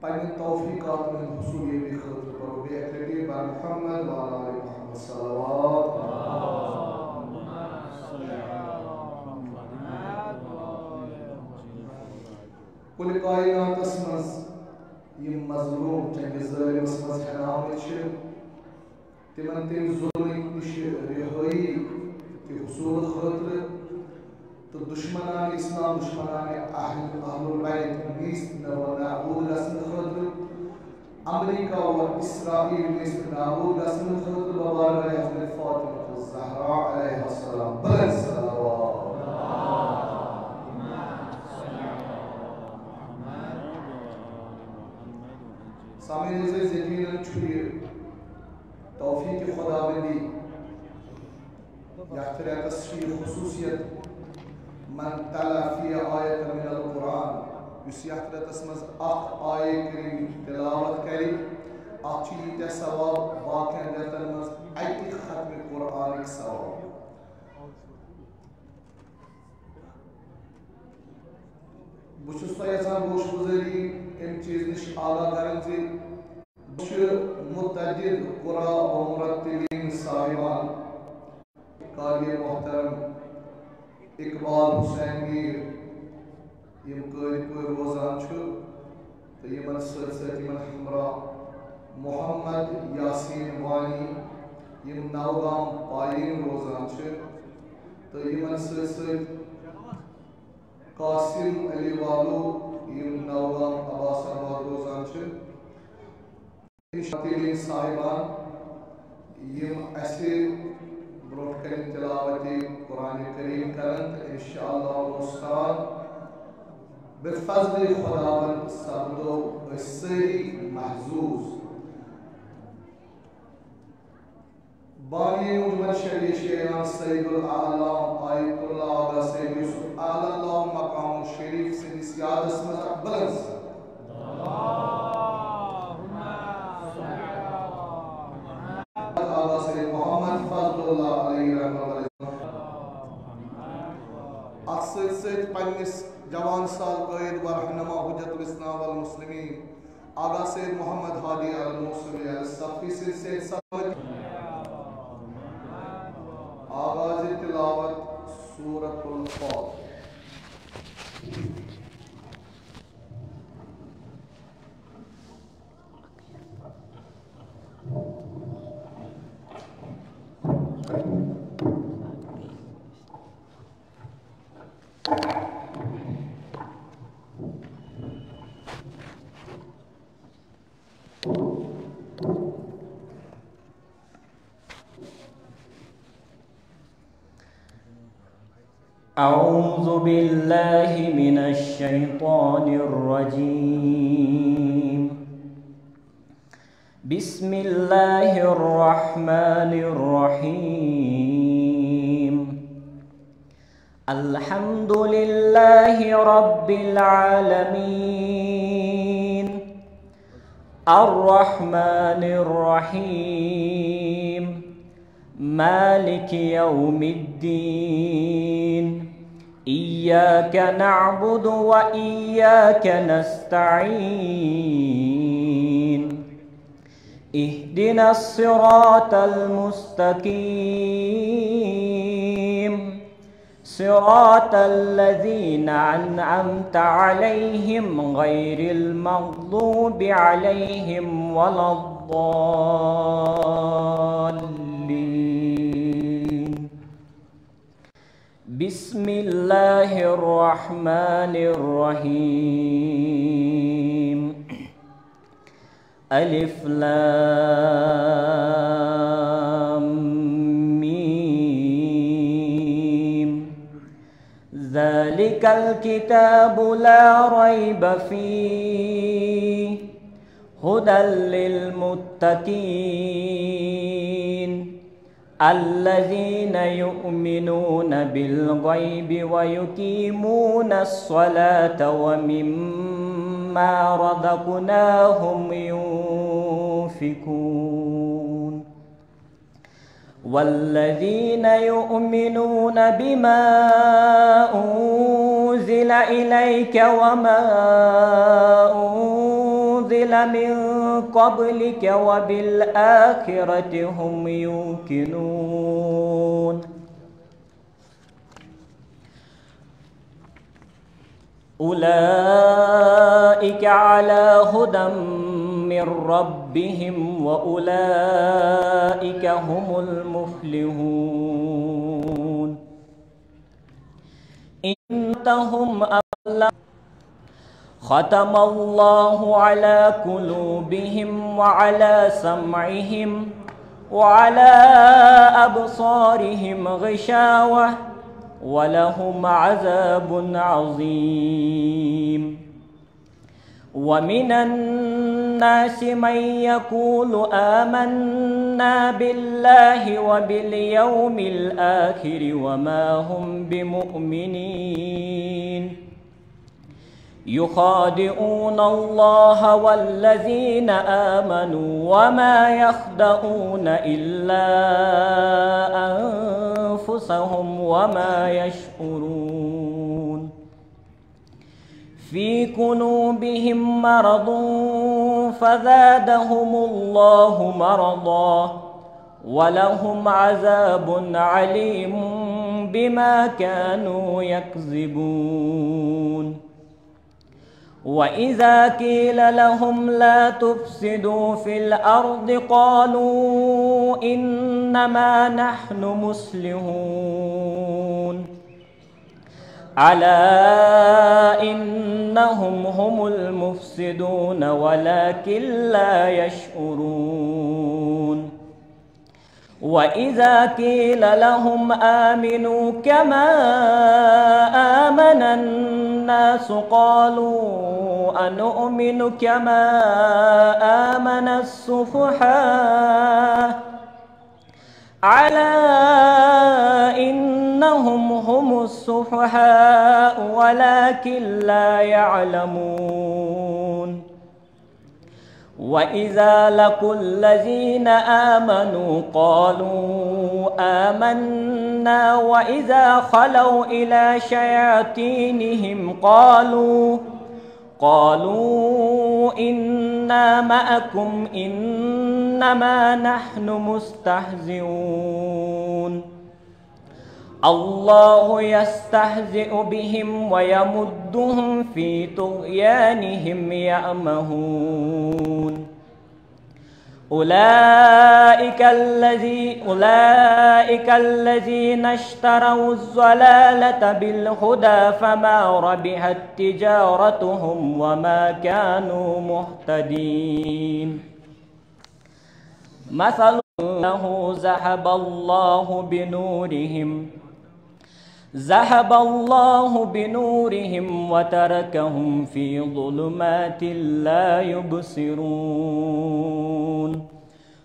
पन्ने तौफीकात में हुसूल ये भी खतर करो बेअकलटी बार मुहम्मद व आले मुहम्मद सल्लल्लाहु कुल कायनात मज यम मजलूम चंगे ज़ालिमस मज हनामत तिमन तम जुल्म निश रिहाई कि हुसूल खतर तो दुश्मनान इस्लाम दुश्मनान अहलुल बैत नीस्त नाबूद गसन खतर अमेरिका और इसराइल नीस्त नाबूद गसन खतर बबारगाह हज़रत फातिमा ज़हरा अलैहिस्सलाम बुलंद सलावत सामने से यकीनन छुए तौफीक खुदावंदी यख्तरा तस्वीर खुसूसियत मन तला फी आयत मिन अल कुरान युस यख्तरा तस्मज अख आय करीम तिलावत करी अच्छी ते सवाब बाकी जतन मज अति खत्म कुरान एक सवाब बुशुस तयसान गोश गुजरी इन चीज निश आगा करन से बुश मुतअद्दिद कुरा व मुरत्तिलीन साहिबान कारी मोहतरम इकबाल हुसैन मीर यम कोई रोजान तो यमन सत यमन हमरा मोहम्मद यासीन वानी यम नवगाम पायीन रोजान तो यमन सत कासिम अली वालो यम नवगाम अबासाबाद रोजान मुरत्तिलीन साहिबान यम ऐसे ब्रोट करें तिलावत कुरान करीम करन इंशाअल्लाह मुस्ताद बिफज़ल खुदावंद सबदो सही महजूज बानी उजमत शरी शेरान सईदुल आलम आयतुल्लाह आगा सईद यूसुफ आलल्लाह मकाम शरीफ से निस्याद इसमें बुलंद आगा सईद मोहम्मद फजलुल्लाह अलैहि रहमतुल्लाह अक्सर से पन्निस जवान साल कैद व रहनुमा हुज्जतुल इस्लाम वल मुस्लिमीन आगा सईद मोहम्मद हादी अल मुसली अल सफी से आगाज़ तिलावत सूरतुल क़ाफ अऊज़ु बिल्लाहि मिनश शैतानिर रजीम बिस्मिल्लाहिर रहमानिर रहीम अल्हम्दुलिल्लाहि रब्बिल आलमीन अर्रहमानिर रहीम मालिक यौमिद्दीन इय्याक नअबुदु व इय्याक नस्तईन इहदिनस सिरातल मुस्तकीम सिरातल लज़ीना अनअमता अलैहिम गैरिल मग़दूबि अलैहिम वलद्दाल्लीन बिस्मिल्लाहिर रहमानिर रहीम अलिफ लाम मीम ज़ालिकल किताबु ला रैब फीह हुदल लिल मुत्तकीन अल्लज़ीना युमिनून बिल गैबि व युकीमूनस स्वलाता व मिम्मा रज़क़नाहुम युनफ़िकून वल्लज़ीना युमिनून बिमा أنزل إليك وما أنزل من قبلك وبالآخرة هم يوقنون أولئك على هدى من ربهم وأولئك هم المفلحون إنهم ختم الله على قلوبهم وعلى سمعهم وعلى أبصارهم غشاوة ولهم عذاب عظيم ومن الناس من يقول آمنا بالله وباليوم الآخر وما هم بمؤمنين يخادعون الله والذين آمنوا وما يخدعون إلا أنفسهم وما يشعرون في قلوبهم مرض فزادهم الله مرضا ولهم عذاب عليم بما كانوا يكذبون وإذا قيل لهم لا تفسدوا في الأرض قالوا إنما نحن مصلحون ألا إنهم هم المفسدون ولكن لا يشعرون وإذا قيل لهم آمنوا كما آمن الناس قالوا أنؤمن كما آمن السفهاء ألا إنهم هم السفهاء ولكن لا يعلمون وإذا لقوا الذين آمنوا قالوا آمنا وإذا خلوا إلى شياطينهم قالوا إنا معكم إنما نحن مستهزئون الله يستهزئ بهم ويمدهم في طغيانهم يعمهون أولئك الذين اشتروا الضلالة بالهدى فما ربحت تجارتهم وما كانوا مهتدين مثل أنه ذهب الله بنورهم وتركهم في ظلمات لا يبصرون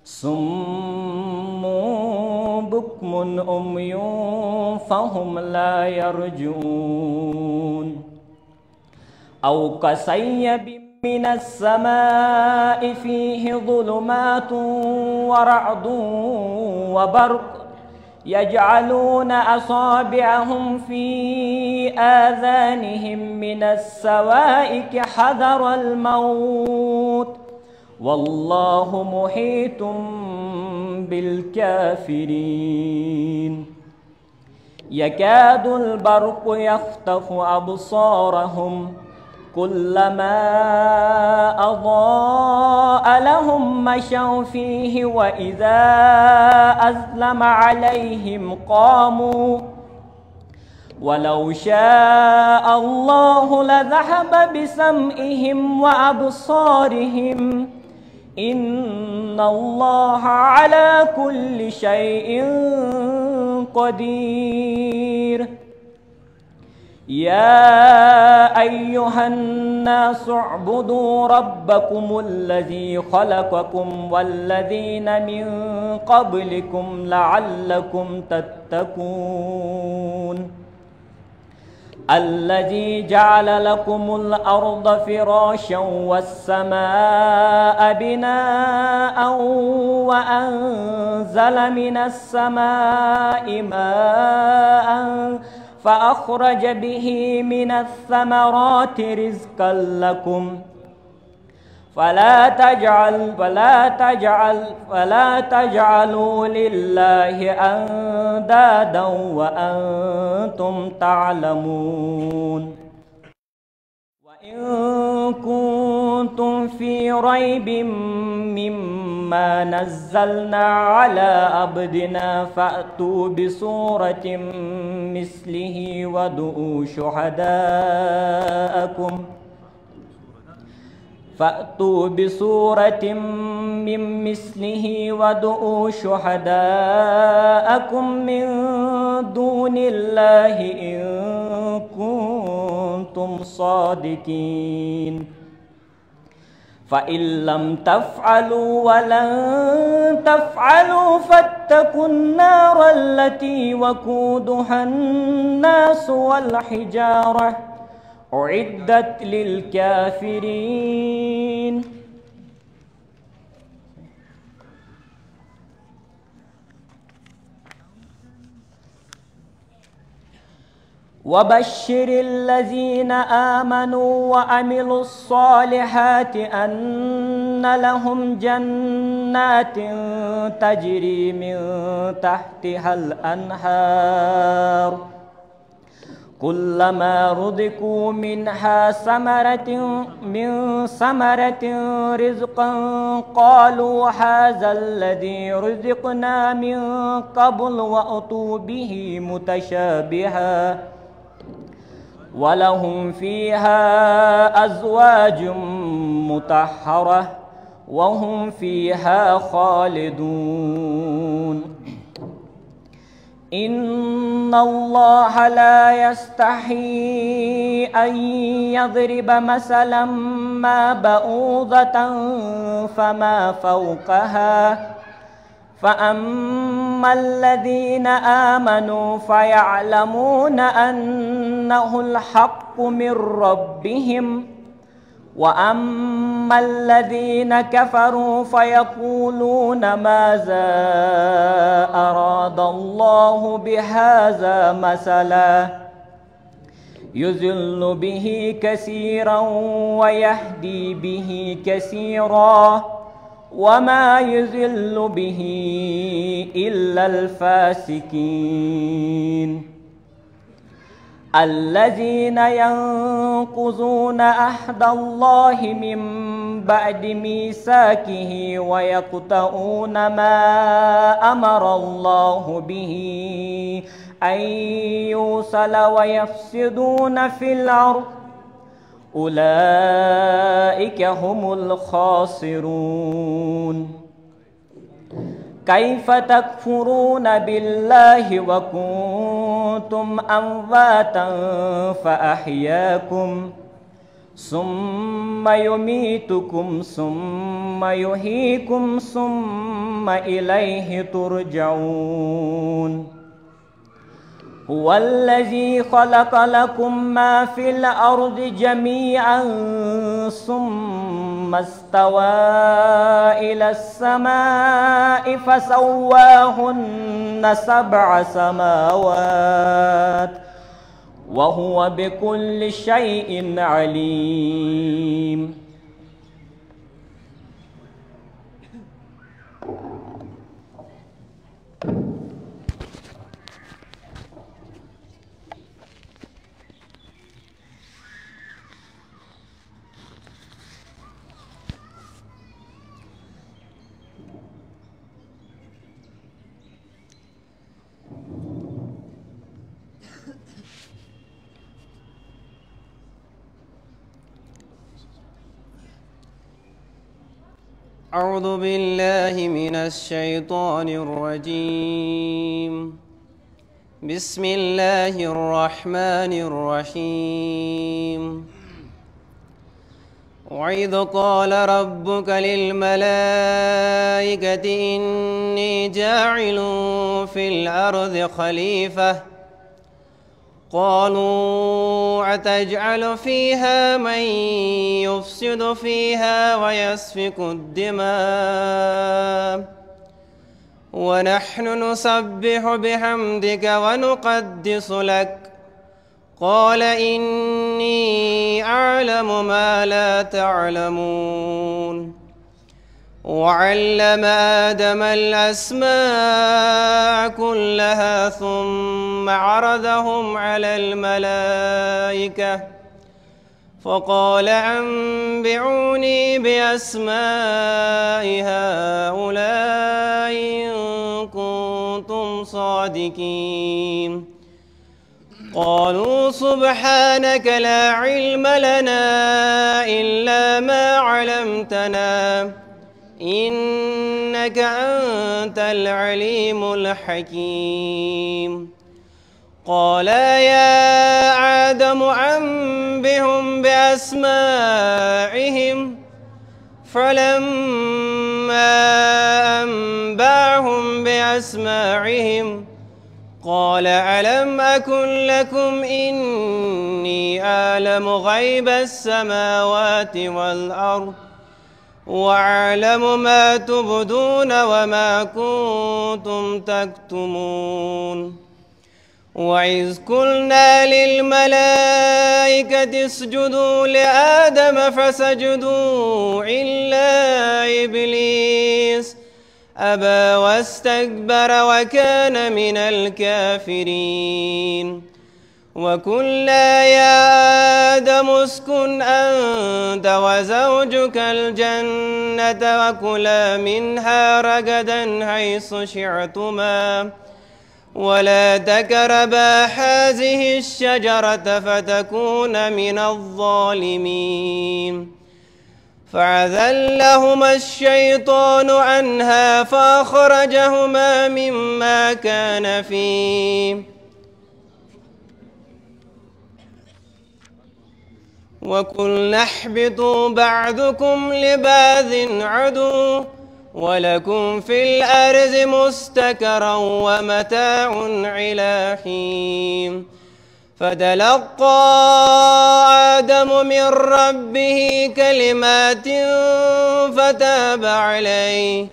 صم بكم أمي فهم لا يرجعون أو كصيب من السماء فيه ظلمات ورعد وبرق يجعلون أصابعهم في آذانهم من الصواعق حذر الموت والله محيط بالكافرين يكاد البرق يخطف أبصارهم كلما أضاء لهم مشوا فيه وإذا أظلم عليهم قاموا ولو شاء الله لذهب بسمعهم وأبصارهم إن الله على كل شيء قدير يا أيها الناس اعبدوا ربكم الذي خلقكم والذين من قبلكم لعلكم تتقون الذي جعل لكم الأرض فراشا والسماء بناء وأنزل من السماء ماء فأخرج به من الثمرات رزقا لكم فلا تجعلوا لله أندادا وأنتم تعلمون. وإن كنتم في ريب مما نزلنا على عبدنا فأتوا بسورة مثله وادعوا شهداءكم من دون الله إن كنتم صادقين. فإن لم تفعلوا ولن تفعلوا فاتقوا النار التي وقودها الناس والحجارة أعدت للكافرين. وبشر الذين آمنوا وعملوا الصالحات أن لهم جنات تجري من تحتها الأنهار كلما رزقوا منها من ثمرة رزقا قالوا هذا الذي رزقنا من قبل وأتوا به متشابها ولهم فيها أزواج مطهرة وهم فيها خالدون. إن الله لا يستحي أن يضرب مثلا ما بعوضة فما فوقها فأما الذين آمنوا فيعلمون أنه الحق من ربهم وأما الذين كفروا فيقولون ماذا أراد الله بهذا مثلا يضل به كثيرا ويهدي به كثيرا وما يضل به إلا الفاسقين. الذين ينقضون عهد الله من بعد ميثاقه ويقطعون ما أمر الله به أن يوصل ويفسدون في الأرض أولئك هم الخاسرون. كيف تكفرون بالله وكنتم أمواتا فأحياكم ثم يميتكم ثم يحييكم ثم إليه ترجعون. هو الذي خلق لكم ما في الأرض جميعا ثم استوى إلى السماء فسواهن 7 سماوات وهو بكل شيء عليم. أعوذ بالله من الشيطان الرجيم. بسم الله الرحمن الرحيم. وإذ قال ربك للملائكة إني جاعل في الأرض خليفة قالوا أتجعل فيها من يفسد فيها ويسفك الدماء ونحن نسبح بحمدك ونقدس لك قال إني أعلم ما لا تعلمون. وعلم آدم الأسماء كلها ثم عرضهم على الملائكة فقال أنبئوني بأسماء هؤلاء إن كنتم صادقين. قالوا سبحانك لا علم لنا إلا ما علمتنا إنك أنت العليم الحكيم. قال يا آدم أنبئهم بأسمائهم فلما أنبأهم بأسمائهم قال ألم أكن لكم إني أعلم غيب السماوات والأرض وأعلم ما تبدون وما كنتم تكتمون. وإذ قلنا للملائكة اسجدوا لآدم فسجدوا إلا إبليس أبى واستكبر وكان من الكافرين. وقلنا يا آدم اسكن أنت وزوجك الجنة وكلا منها رغدا حيث شئتما ولا تقربا هذه الشجرة فتكونا من الظالمين. فأزلهما الشيطان عنها فأخرجهما مما كان فيه وقلنا اهبطوا بعضكم لبعض عدو ولكم في الأرض مستقر ومتاع إلى حين. فتلقى آدم من ربه كلمات فتاب عليه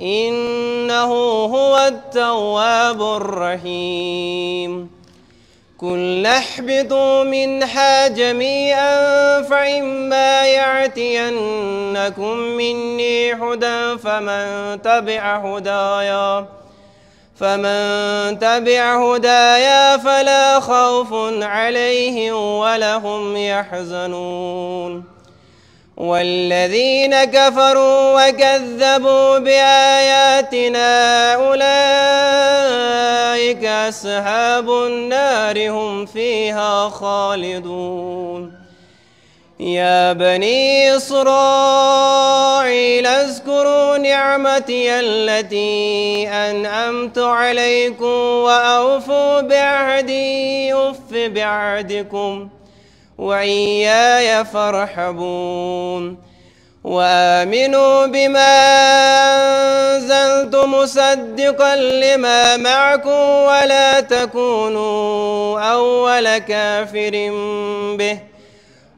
إنه هو التواب الرحيم. قلنا اهبطوا منها جميعا فإما يأتينكم مني هدى فمن تبع هدايا فلا خوف عليهم ولا هم يحزنون. والذين كفروا وكذبوا بآياتنا أولئك أصحاب النار هم فيها خالدون. يا بني إسرائيل اذكروا نعمتي التي أنعمت عليكم وأوفوا بعهدي أوف بعهدكم وإياي فارحبون. وآمنوا بما أنزلت مصدقا لما معكم ولا تكونوا أول كافر به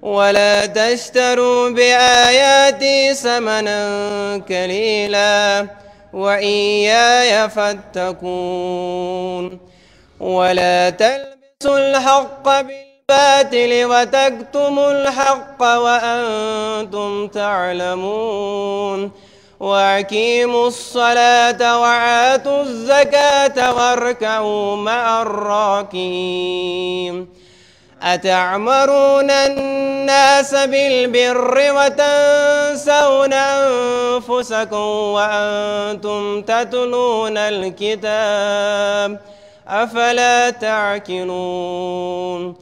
ولا تشتروا بآياتي ثمنا قليلا وإياي فاتقون. ولا تلبسوا الحق بالباطل وتكتموا الحق وأنتم تعلمون. وأقيموا الصلاة وآتوا الزكاة واركعوا مع الراكعين. أتعمرون الناس بالبر وتنسون أنفسكم وأنتم تتلون الكتاب أفلا تعقلون.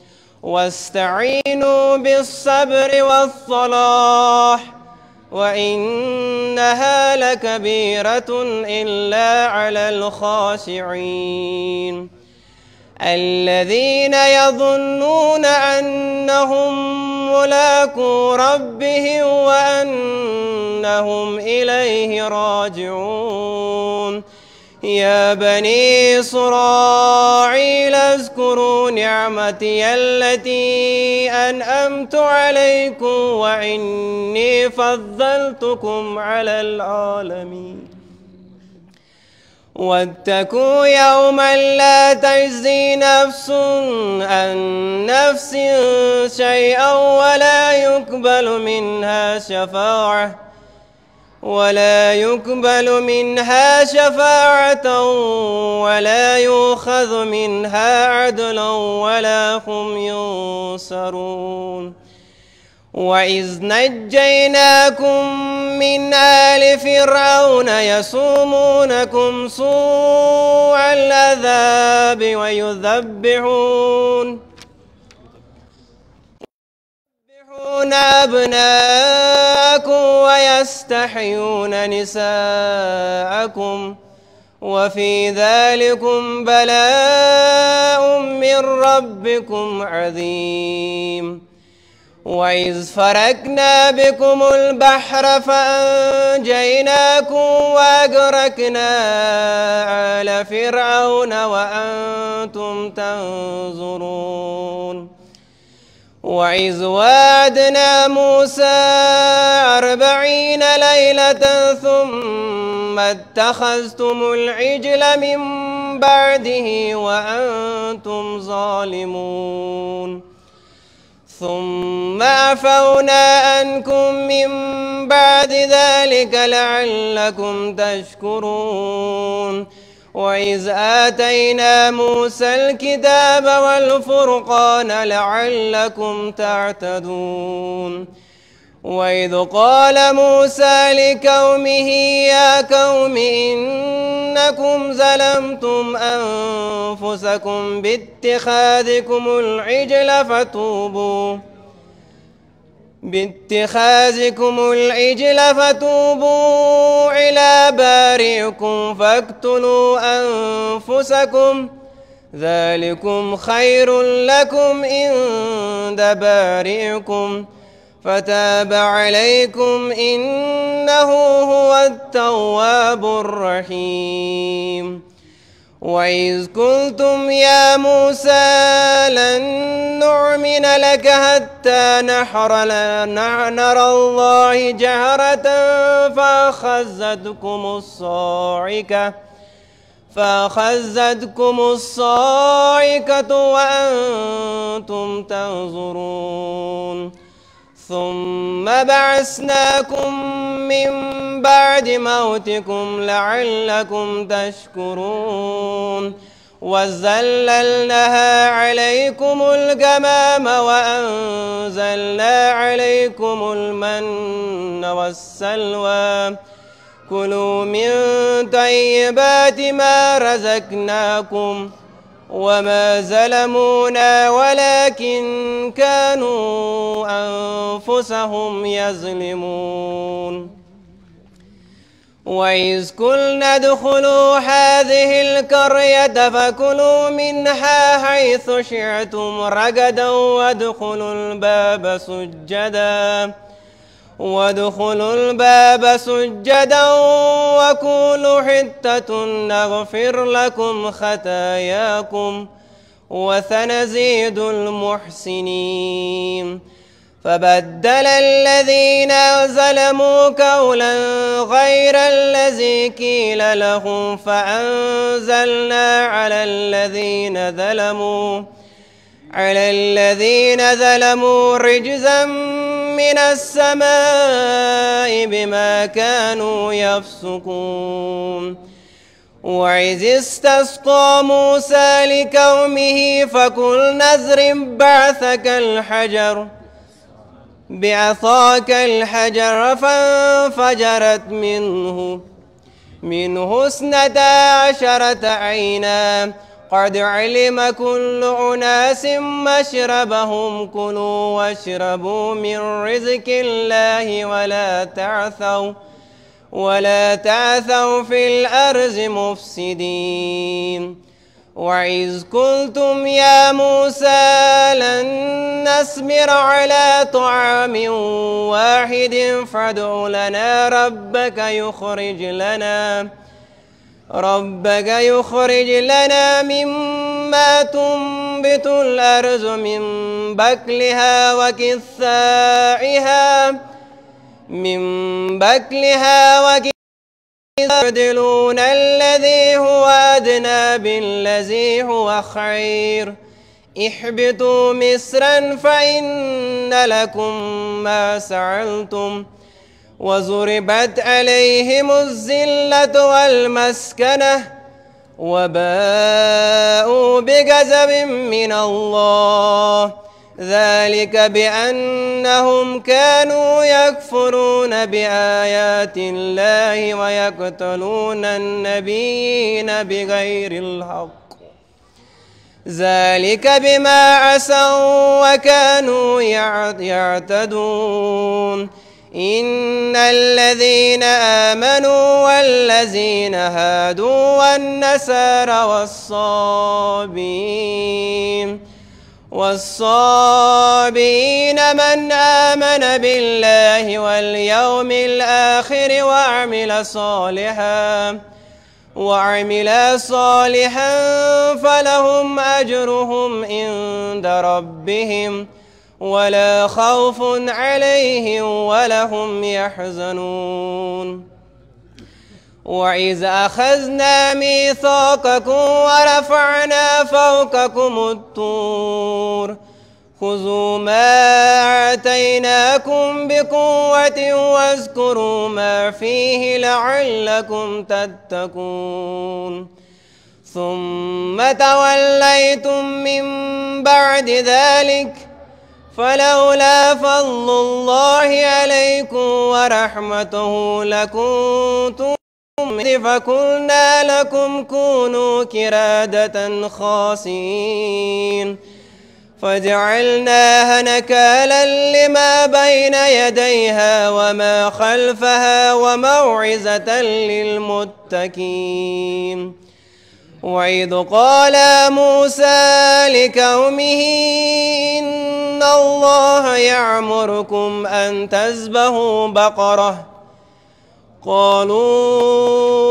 واستعينوا بالصبر والصلاح وإنها لكبيرة إلا على الخاشعين الذين يظنون أنهم ملاقو ربهم وأنهم إليه راجعون. يا بني إسرائيل اذكروا نعمتي التي أنعمت عليكم وإني فضلتكم على العالمين. واتقوا يوما لا تجزي نفس عن نفس شيئا ولا يقبل منها شفاعة ولا يؤخذ منها عدل ولا هم ينصرون. وإذ نجيناكم من آل فرعون يسومونكم سوء العذاب ويذبحون أبناءكم ويستحيون نساءكم وفي ذلكم بلاء من ربكم عظيم. وإذ فرقنا بكم البحر فأنجيناكم وأغرقنا آل فرعون وأنتم تنظرون. وإذ وعدنا موسى 40 ليلة ثم اتخذتم العجل من بعده وأنتم ظالمون. ثم عفونا عنكم من بعد ذلك لعلكم تشكرون. وإذ آتينا موسى الكتاب والفرقان لعلكم تعتدون. وإذ قال موسى لقومه يا قوم إنكم ظلمتم أنفسكم باتخاذكم العجل فتوبوا إلى بارئكم فاقتلوا أنفسكم ذلكم خير لكم عند بارئكم فتاب عليكم إنه هو التواب الرحيم. وإذ قلتم يا موسى لن نؤمن لك حتى نرى الله جهرة فأخذتكم الصاعقة وأنتم تنظرون. ثم بعثناكم من بعد موتكم لعلكم تشكرون. وظللناها عليكم الغمام وأنزلنا عليكم المن والسلوى كلوا من طيبات ما رزقناكم وما ظلمونا ولكن كانوا أنفسهم يظلمون. وإذ قلنا ادخلوا هذه القرية فكلوا منها حيث شئتم رغدا وادخلوا الباب سجدا وقولوا حتة نغفر لكم خطاياكم وسنزيد المحسنين. فبدل الذين ظلموا قولا غير الذي قيل لهم فأنزلنا على الذين ظلموا رجزا من السماء بما كانوا يفسقون. وإذ استسقى موسى لقومه فقلنا اضرب بعصاك الحجر فانفجرت منه 12 عينا قد علم كل أناس مشربهم كلوا واشربوا من رزق الله ولا تعثوا في الأرض مفسدين. وإذ قلتم يا موسى لن نصبر على طعام واحد فادع لنا ربك يخرج لنا مما تنبت الأرض من بقلها وكثائها يبدلون الذي هو أدنى بالذي هو خير اهبطوا مصرا فإن لكم ما سعلتم وضربت عليهم الذلة والمسكنة وباءوا بغضب من الله ذلك بأنهم كانوا يكفرون بآيات الله ويقتلون النبيين بغير الحق ذلك بما عصوا وكانوا يعتدون إن الذين آمنوا والذين هادوا والنصارى والصابئين من آمن بالله واليوم الآخر وعمل صالحا فلهم أجرهم عند ربهم ولا خوف عليهم ولا هم يحزنون وإذ أخذنا ميثاقكم ورفعنا فوقكم الطور خذوا ما آتيناكم بقوة واذكروا ما فيه لعلكم تتقون ثم توليتم من بعد ذلك فلولا فضل الله عليكم ورحمته لكنتم فقلنا لكم كونوا قردة خاسئين فجعلناها نكالا لما بين يديها وما خلفها وموعظة للمتقين وإذ قال موسى لقومه إن الله يأمركم أن تذبحوا بقرة قالوا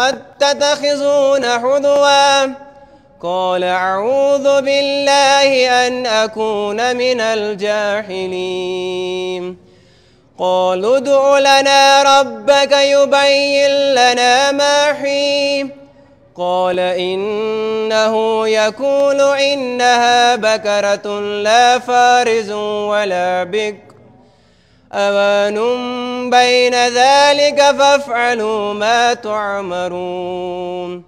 أتتخذون هزوا قال أعوذ بالله أن أكون من الجاهلين قالوا ادع لنا ربك يبين لنا ما هي قال إنه يقول إنها بكرة لا فارز ولا بكر أوان بين ذلك فافعلوا ما تعمرون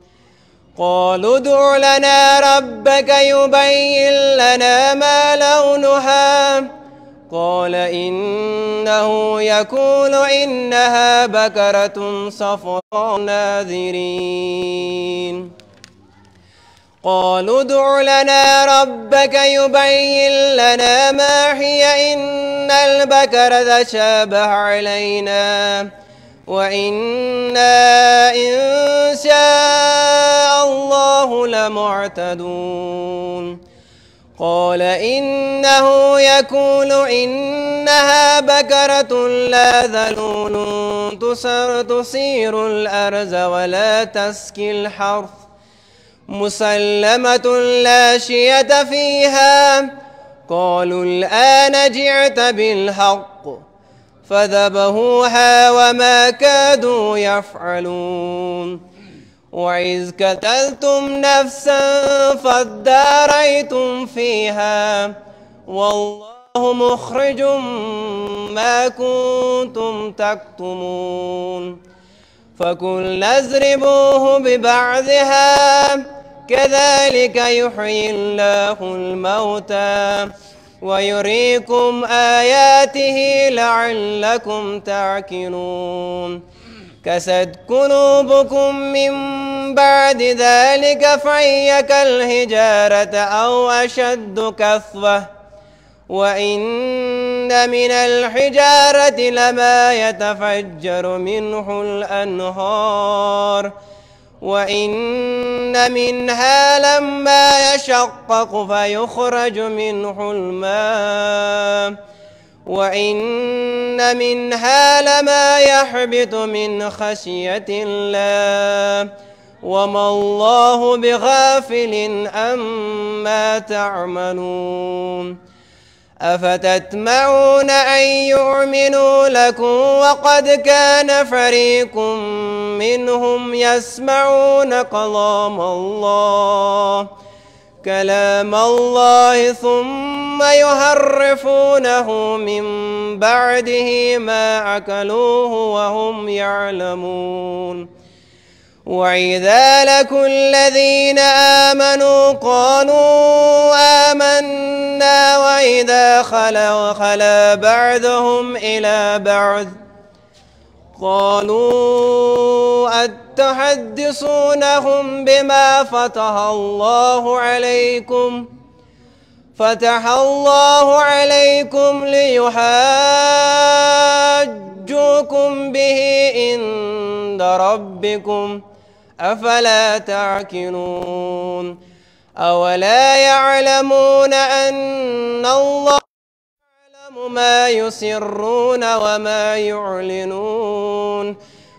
قالوا ادع لنا ربك يبين لنا ما لونها قال إنه يقول إنها بكرة صفراء ناظرين قالوا ادع لنا ربك يبين لنا ما هي إن البكرة تشابه علينا وإنا إن شاء الله لمعتدون قال إنه يقول إنها بكرة لا ذلول تثير الأرض ولا تسقي الحرث مسلمة لا شية فيها قالوا الآن جئت بالحق فذبحوها وما كادوا يفعلون وإذ قتلتم نفسا فاداريتم فيها والله مخرج ما كنتم تكتمون فقلنا اضربوه ببعضها كذلك يحيي الله الموتى ويريكم آياته لعلكم تعقلون كست قلوبكم من بعد ذلك فهي كالحجارة أو أشد كثوة وإن من الحجارة لما يتفجر منه الأنهار وإن منها لما يشقق فيخرج منه الماء وإن منها لما يحبط من خشية الله وما الله بغافل عما تعملون أفتطمعون أن يؤمنوا لكم وقد كان فريق منهم يسمعون كلام الله ثم يحرفونه من بعده ما عقلوه وهم يعلمون. وإذا لقوا الذين آمنوا قالوا آمنا وإذا خلا بعضهم إلى بعض قالوا أتحدثونهم بما فتح الله عليكم ليحاجوكم به عند ربكم أفلا تعقلون. أولا يعلمون أن الله يعلم ما يسرون وما يعلنون.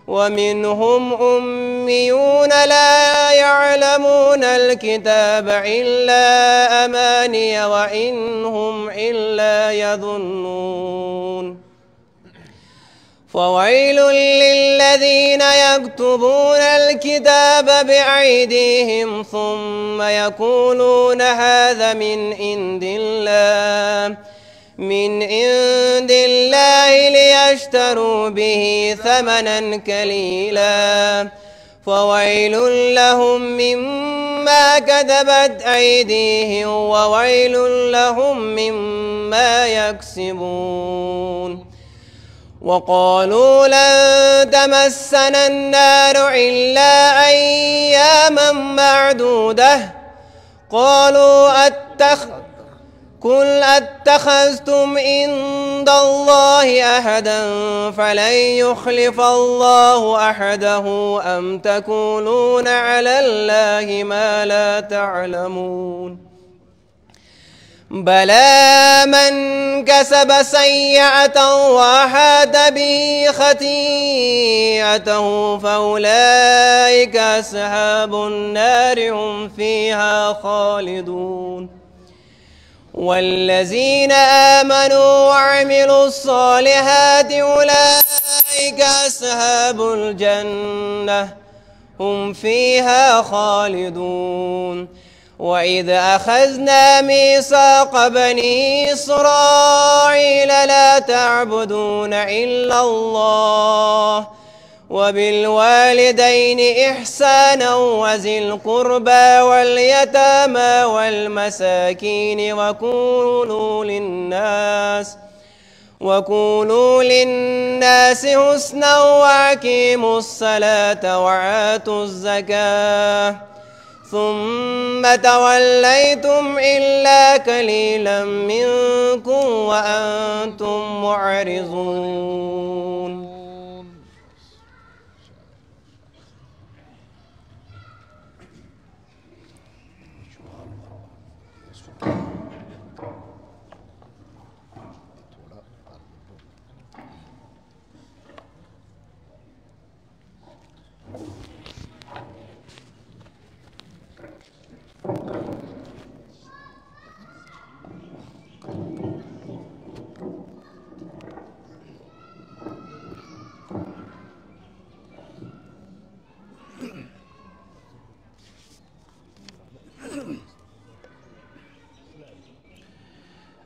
ومنهم أميون لا يعلمون الكتاب إلا أماني وإن هم إلا يظنون. فويل للذين يكتبون الكتاب بأيديهم ثم يقولون هذا من عند الله ليشتروا به ثمنا قليلا فويل لهم مما كتبت أيديهم وويل لهم مما يكسبون. وقالوا لن تمسنا النار إلا أياما معدودة قالوا قل أتخذتم عند الله أحدا فلن يخلف الله أحده أم تقولون على الله ما لا تعلمون. بلى من كسب سيئة وأحاط به خطيئته فأولئك أصحاب النار هم فيها خالدون. والذين آمنوا وعملوا الصالحات أولئك أصحاب الجنة هم فيها خالدون. وإذ أخذنا ميثاق بني إسرائيل لا تعبدون إلا الله وبالوالدين إحسانا وذي القربى واليتامى والمساكين وقولوا للناس حسنا وأقيموا الصلاة وآتوا الزكاة ثم توليتم إلا قليلا منكم وأنتم معرضون.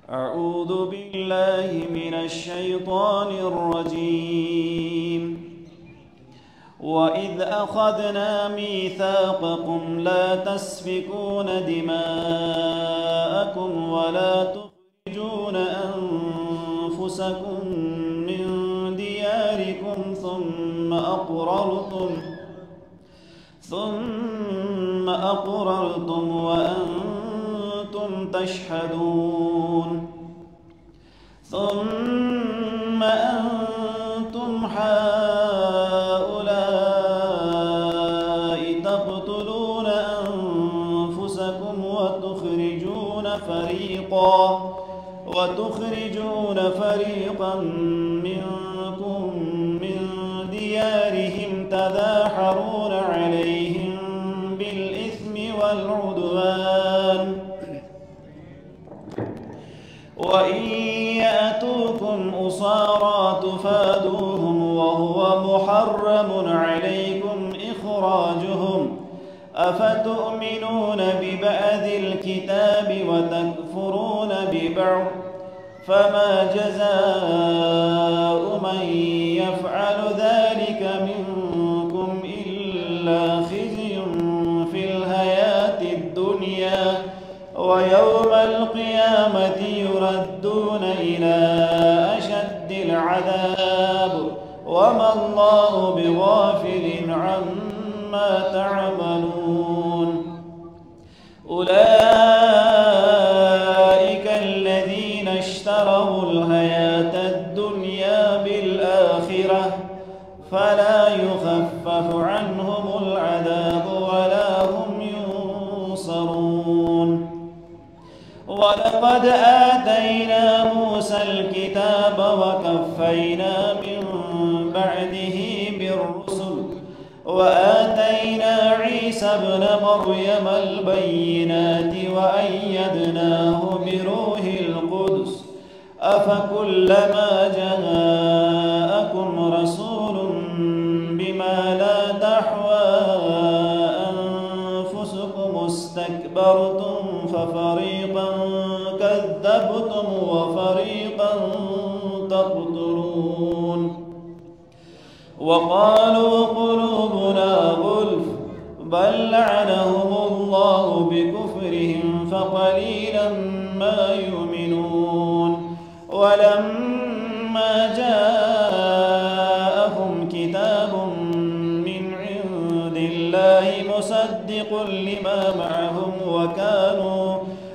أعوذ بالله من الشيطان الرجيم. وإذ أخذنا ميثاقكم لا تسفكون دماءكم ولا تخرجون أنفسكم من دياركم ثم أقررتم وأنتم تشهدون. ثم أنتم هؤلاء تقتلون أنفسكم وتخرجون فريقا منكم من ديارهم تظاهرون عليهم بالإثم والعدوان وإن يأتوكم أسارى تفادوهم وهو محرم عليكم أفتؤمنون ببعض الكتاب وتكفرون ببعض فما جزاء من يفعل ذلك منكم إلا خزي في الحياة الدنيا ويوم القيامة يردون إلى أشد العذاب وما الله بغافل عما تعملون أولئك الذين اشتروا الحياة الدنيا بالآخرة فلا يخفف عنهم العذاب ولا هم ينصرون ولقد آتينا موسى الكتاب وكفينا من بعده بالرسل وآتينا عيسى ابن مريم البينات وأيدناه بروح القدس أفكلما جاءكم رسول بما لا تحوى أنفسكم استكبرتم ففريقا كذبتم وفريقا تقتلون وقالوا قلوبنا غلف بل لعنهم الله بكفرهم فقليلا ما يؤمنون ولما جاءهم كتاب من عند الله مصدق لما معهم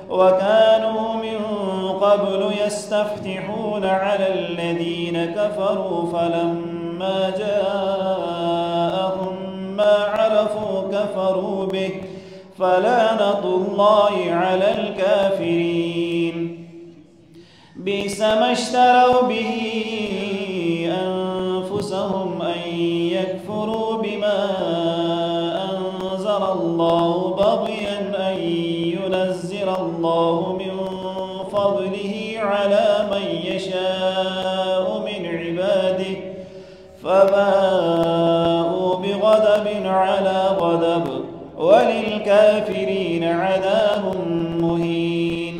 وكانوا من قبل يستفتحون على الذين كفروا فلما جاءهم ما عرفوا كفروا به فلعنة الله على الكافرين بئس ما اشتروا به أنفسهم أن يكفروا بما أنزل الله بغيا أن ينزل الله من فضله على من يشاء من عباده فباءوا بغضب على غضب وللكافرين عذاب مهين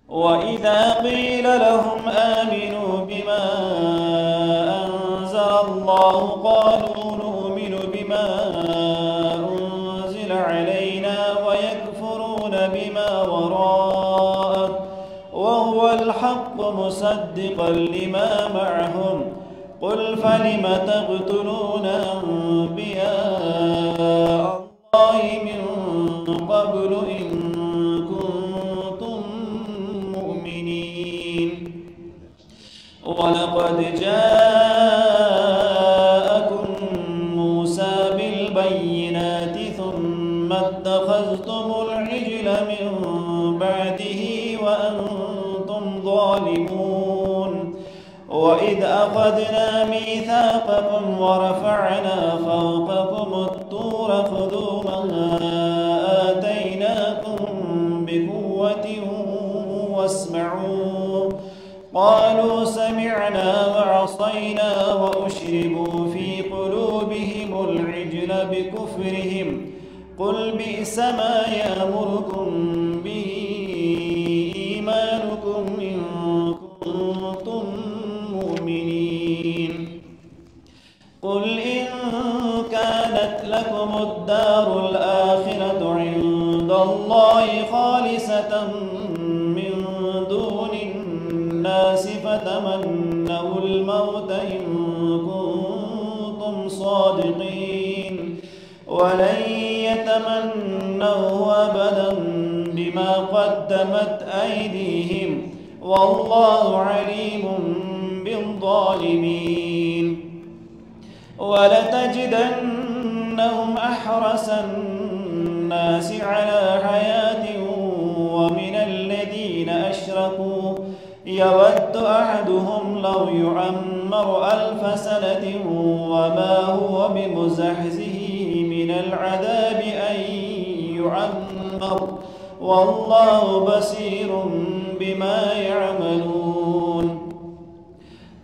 وإذا قيل لهم آمنوا بما أنزل الله قالوا نؤمن بما أنزل علينا ويكفرون بما وراءه وهو الحق مصدقا لما معهم قل فلم تقتلون أنبياء الله من قبل إن كنتم مؤمنين ولقد جاءكم موسى بالبينات ثم اتخذتم العجل من بعده وأنتم ظالمون وإذ أخذنا ميثاقكم ورفعنا فوقكم الطور خذوا ما آتيناكم بقوة واسمعوا قالوا سمعنا وعصينا وأشربوا في قلوبهم العجل بكفرهم قل بئس ما يأمركم به إيمانكم إن كنتم مؤمنين قل إن كانت لكم الدار الآخرة عند الله خالصة من دون الناس فتمنوا الموت إن كنتم صادقين ولن يتمنوا أبدا بما قدمت أيديهم والله عليم بالظالمين ولتجدنهم أحرص الناس على حياة ومن الذين أشركوا يود أحدهم لو يعمر 1000 سنة وما هو بمزحزحه من العذاب أن يعمر والله بصير بما يعملون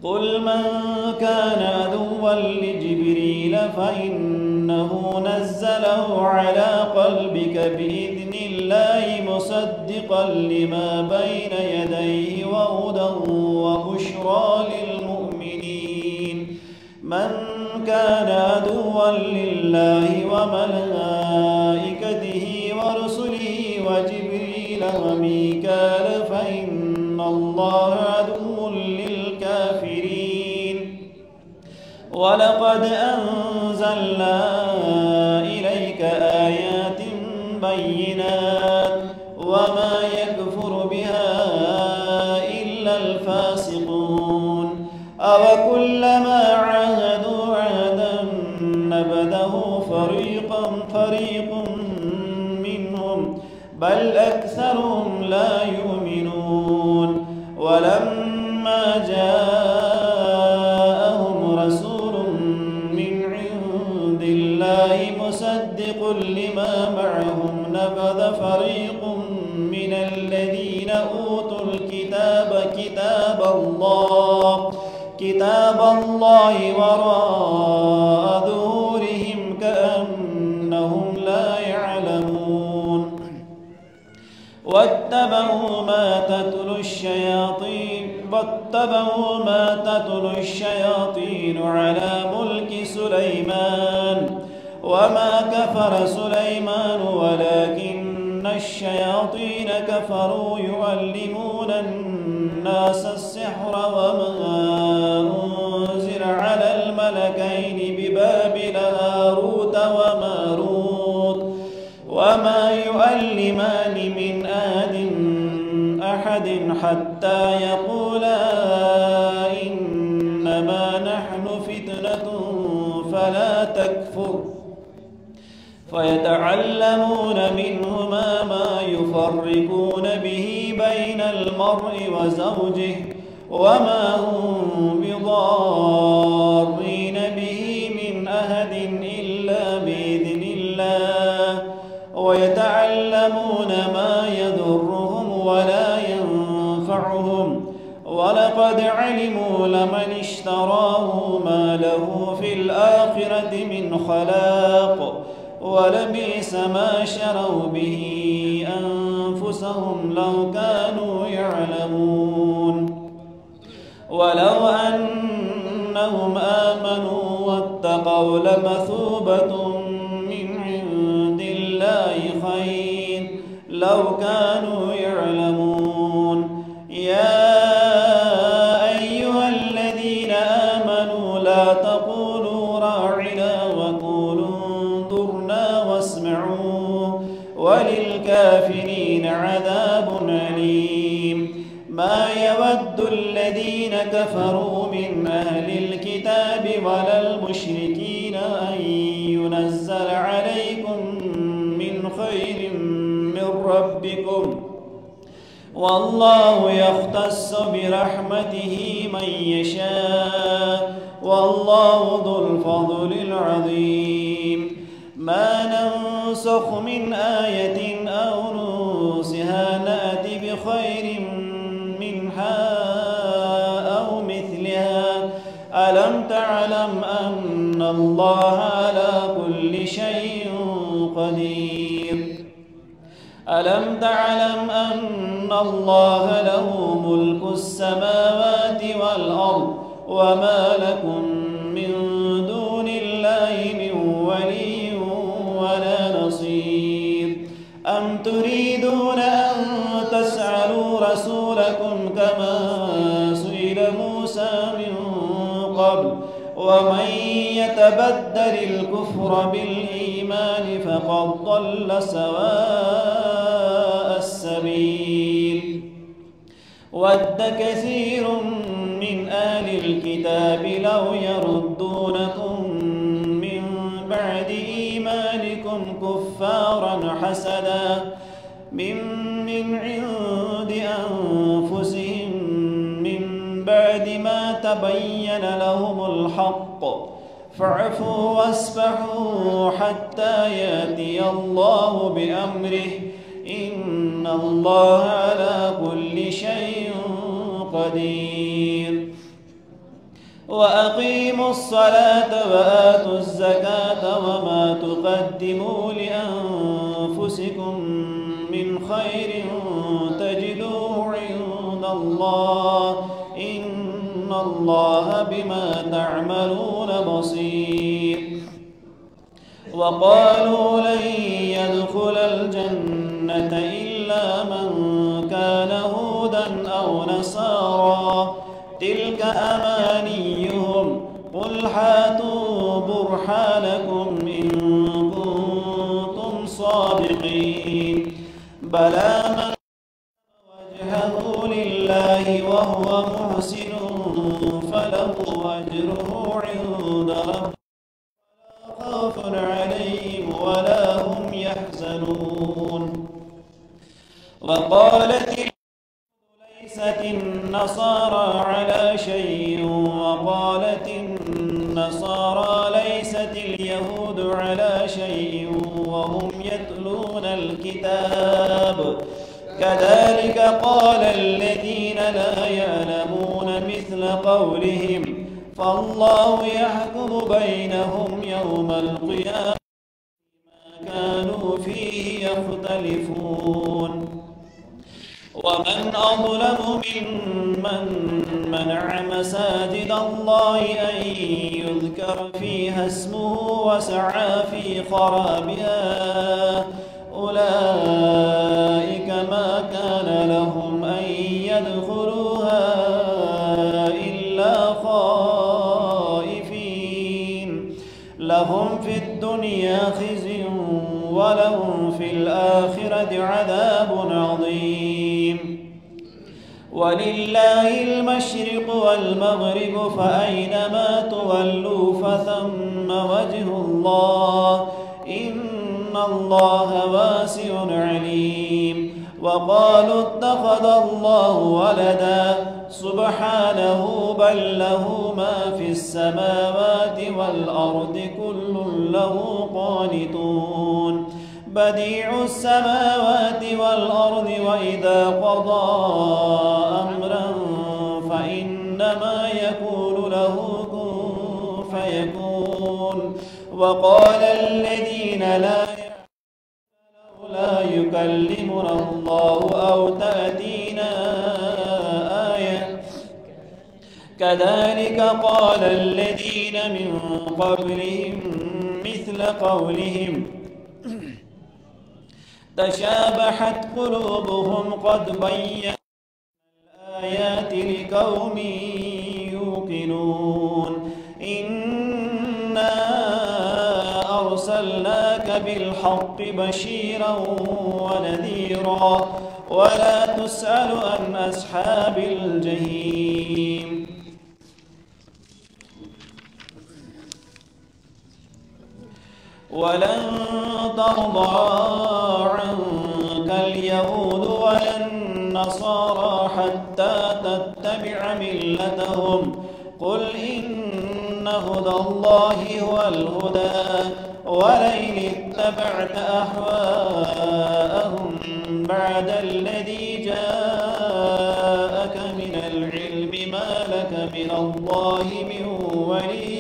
قل من كان عدوا لجبريل فإنه إنه نزله على قلبك بإذن الله مصدقا لما بين يديه وهدى وبشرى للمؤمنين من كان عدوا لله وملائكته ورسله وجبريل وميكال فإن الله عدو للكافرين ولقد أنزلنا إليك آيات بينات وما يكفر بها إلا الفاسقون أوكلما عاهدوا عهدا نبذه فريق منهم بل أكثرهم لا يؤمنون ولما جاءهم رسول من عند الله مصدق لما معهم نبذ فريق من الذين أوتوا الكتاب كتاب الله وراء ظهورهم كأنهم لا يعلمون واتبعوا ما تتلو الشياطين على ملك سليمان وما كفر سليمان ولكن الشياطين كفروا يعلمون الناس السحر وما أنزل على الملكين ببابل هاروت وماروت وما يعلمان من أحد حتى يقولا إنما نحن فتنة فلا تكفر فيتعلمون منهما ما يفرقون به بين المرء وزوجه وما هم بضارين به من أحد إلا بإذن الله ويتعلمون ما يضرهم ولا ينفعهم ولقد علموا لمن اشتراه ما له في الآخرة من خلاق ولبئس ما شروا به أنفسهم لو كانوا يعلمون ولو أنهم آمنوا واتقوا لمثوبة من عند الله خير لو كانوا يعلمون يا أيها الذين آمنوا لا تقولوا راعنا وقولوا انظرنا واسمعوا وللكافرين عذاب أليم ما يود الذين كفروا من أهل الكتاب ولا المشركين أن ينزل عليكم من خير من ربكم والله يختص برحمته من يشاء والله ذو الفضل العظيم ما ننسخ من آية أو ننسها نأتي بخير منها أو مثلها ألم تعلم أن الله على كل شيء قدير ألم تعلم أن الله له ملك السماوات والأرض وما لكم من دون الله من ولي ولا نصير أم تريدون أن تسألوا رسولكم كما سئل موسى من قبل ومن يتبدل الكفر بالإيمان فقد ضل سواء السبيل ود كثير من أهل الكتاب لو يردونكم من بعد إيمانكم كفارا حسدا من عند أنفسهم من بعد ما تبين لهم الحق فاعفوا واصفحوا حتى يأتي الله بأمره إن الله على كل شيء قدير وأقيموا الصلاة وآتوا الزكاة وما تقدموا لأنفسكم من خير تجدوه عند الله إن الله بما تعملون بصير. وقالوا لن يدخل الجنة إلا من كان هودا أو نصارى تلك أمانيهم قل هاتوا برهانكم إن كنتم صادقين. بلى من وجهه لله وهو محسن فله أجره عند ربه ولا خوف عليهم ولا هم يحزنون. وقالت ليست النصارى على شيء وقالت النصارى ليست اليهود على شيء وهم يتلون الكتاب كذلك قال الذين لا يعلمون مثل قولهم فالله يحكم بينهم يوم القيامة بما كانوا فيه يختلفون. ومن أظلم ممن منع مساجد الله أن يذكر فيها اسمه وسعى في خرابها أولئك ما كان لهم أن يدخلوها إلا خائفين لهم في الدنيا خزي ولهم في الآخرة عذاب عظيم. ولله المشرق والمغرب فأينما تولوا فثم وجه الله إن الله واسع عليم. وقالوا اتخذ الله ولدا سبحانه بل له ما في السماوات والأرض كل له قانتون. بديع السماوات والأرض وإذا قضى أمرا فإنما يقول له كن فيكون. وقال الذين لا لا يكلمنا الله أو تأتينا آية كذلك قال الذين من قبلهم مثل قولهم تشابهت قلوبهم قد بينا الآيات لقوم يوقنون. إنا أرسلناك بالحق بشيرا ونذيرا ولا تسأل عن أصحاب الجحيم. ولن ترضى عنك اليهود ولا النصارى حتى تتبع ملتهم قل إن هدى الله هو الهدى ولئن اتبعت أهواءهم بعد الذي جاءك من العلم ما لك من الله من ولي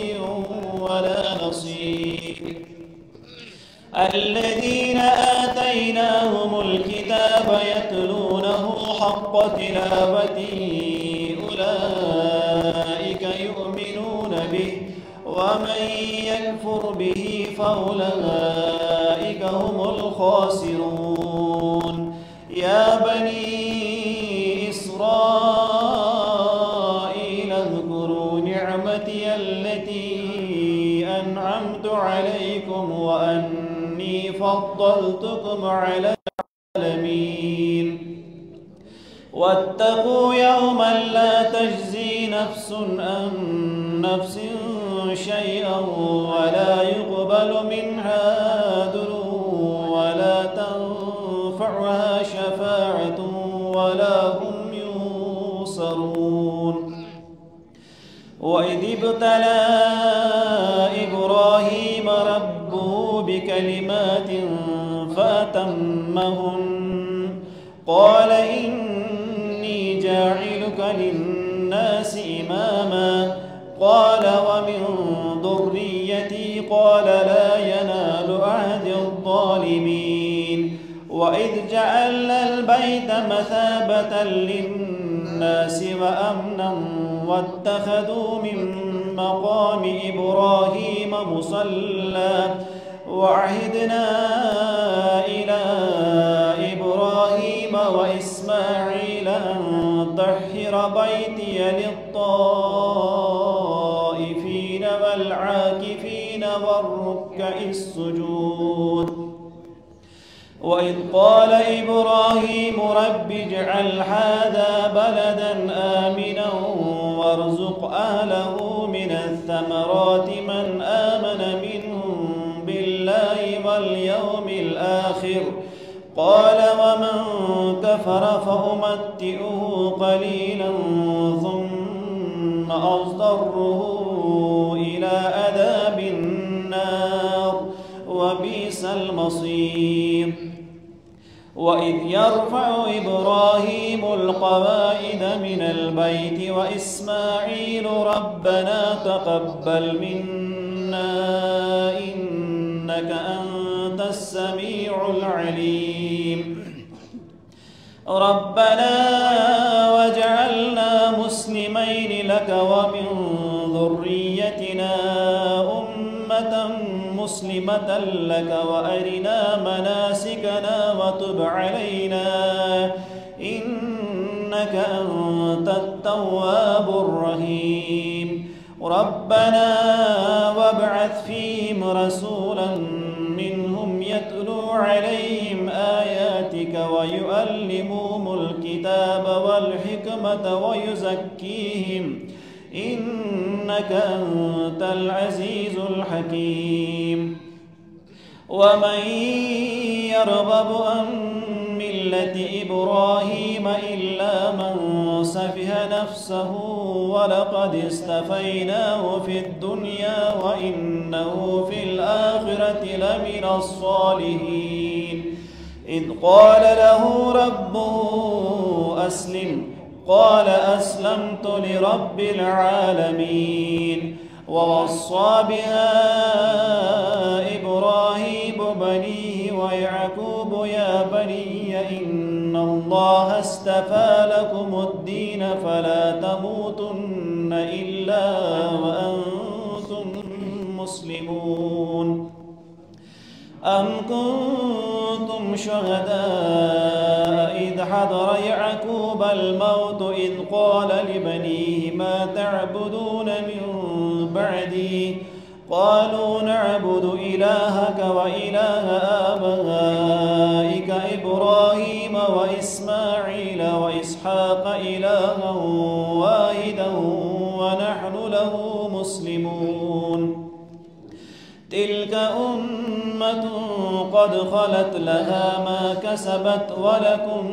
ولا نصير. الذين آتيناهم الكتاب يتلونه حق تلاوته أولئك يؤمنون به ومن يكفر به فأولئك هم الخاسرون. يا بني إسرائيل اذكروا نعمتي التي أنعمت عليكم وأني فضلتكم على العالمين. واتقوا يوما لا تجزي نفس عن نفس شيئا ولا يقبل منها عدل ولا تنفعها شفاعة ولا هم ينصرون. وإذ ابتلى إبراهيم ربه بكلمات فأتمهن قال إني جاعلك للناس إماما قال ومن ذريتي قال لا ينال الغائبين وإذ جعلنا البيت مثابة للناس وأمنا واتخذوا من مقام إبراهيم مصلى وعهدنا إلى إبراهيم وإسماعيل أن طهر بيتي للطائفين والعاكفين والركع السجود وإذ قال إبراهيم رب اجعل هذا بلدا آمنا وارزق أهله من الثمرات من آمن منهم بالله واليوم الآخر قال ومن كفر فأمتئه قليلا ثم أضطره إلى عذاب النار وبئس المصير وإذ يرفع إبراهيم القواعد من البيت وإسماعيل ربنا تقبل منا إنك أنت السميع العليم ربنا وجعلنا مسلمين لك ومن ذريتنا أمة مسلمة لك وأرنا مناسكنا وتب علينا إنك أنت التواب الرحيم ربنا وابعث فيهم رسولا منهم يتلو عليهم آياتك ويعلمهم الكتاب والحكمة ويزكيهم إنك أنت العزيز الحكيم ومن يرغب عن ملة إبراهيم إلا من سفه نفسه ولقد استفيناه في الدنيا وإنه في الآخرة لمن الصالحين إذ قال له ربه أسلم قال أسلمت لرب العالمين ووصى بها إبراهيم بنيه ويعقوب يا بني إن الله اصطفى لكم الدين فلا تموتن إلا وأنتم مسلمون أم كنتم شهداء إذ حضر يعقوب الموت إذ قال لبنيه ما تعبدون من بعدي قالوا نعبد إلهك وإله آبائك إبراهيم وإسماعيل وإسحاق إلها واحدا ونحن له مسلمون تلك أمة قد خلت لها ما كسبت ولكم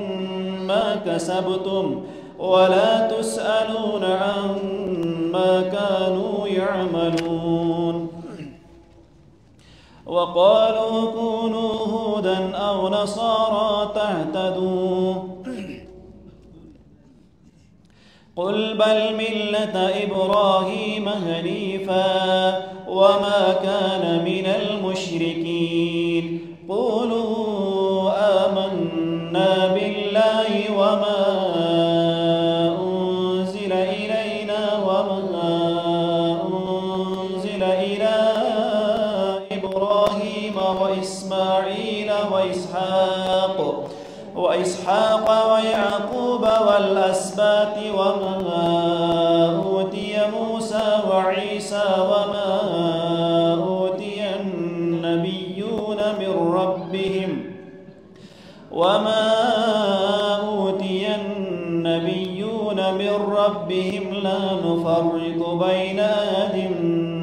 ما كسبتم ولا تسألون عما كانوا يعملون وقالوا كونوا هودا أو نصارى تهتدوا قل بل ملة إبراهيم حنيفا وما كان من المشركين قولوا آمنا بالله وما أنزل إلينا وما أنزل إلى إبراهيم وإسماعيل وإسحاق ويعقوب والأسباط وما أوتي موسى وعيسى وما أوتي النبيون من ربهم لا نفرق بين أحد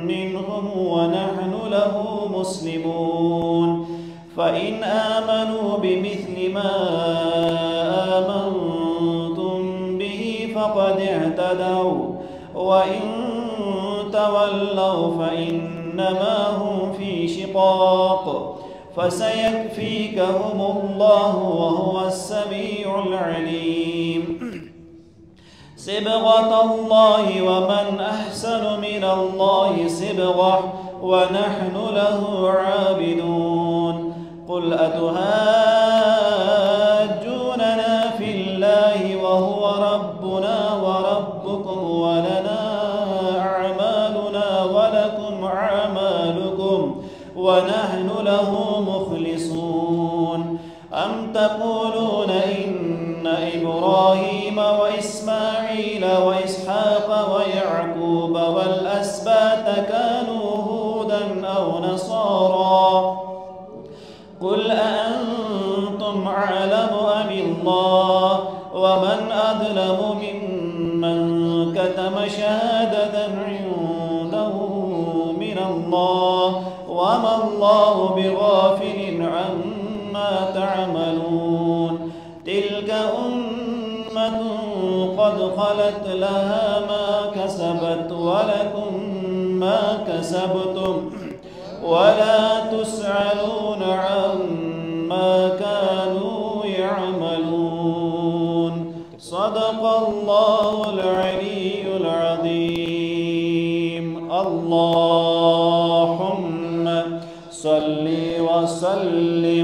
منهم ونحن له مسلمون فإن آمنوا بمثل ما آمنتم به فقد اهتدوا وإن تولوا فإنما هم في شقاق فسيكفيكهم الله وهو السميع العليم صبغة الله ومن أحسن من الله صبغة ونحن له عابدون قل أتهاجوننا في الله وهو ربنا وربكم ولنا أعمالنا ولكم أعمالكم ونحن له مخلصون أم تقولون إن إبراهيم وإسماعيل وإسحاق ويعقوب والأسباط كانوا هودا أو نصارى قل أأنتم أعلم أم الله ومن أظلم ممن كتم شهادة عنده من الله وما الله بغافل عما تعملون تلك أمة قد خلت لها ما كسبت ولكم ما كسبتم ولا تسألون عما كانوا يعملون صدق الله العلي العظيم. اللهم صل وسلم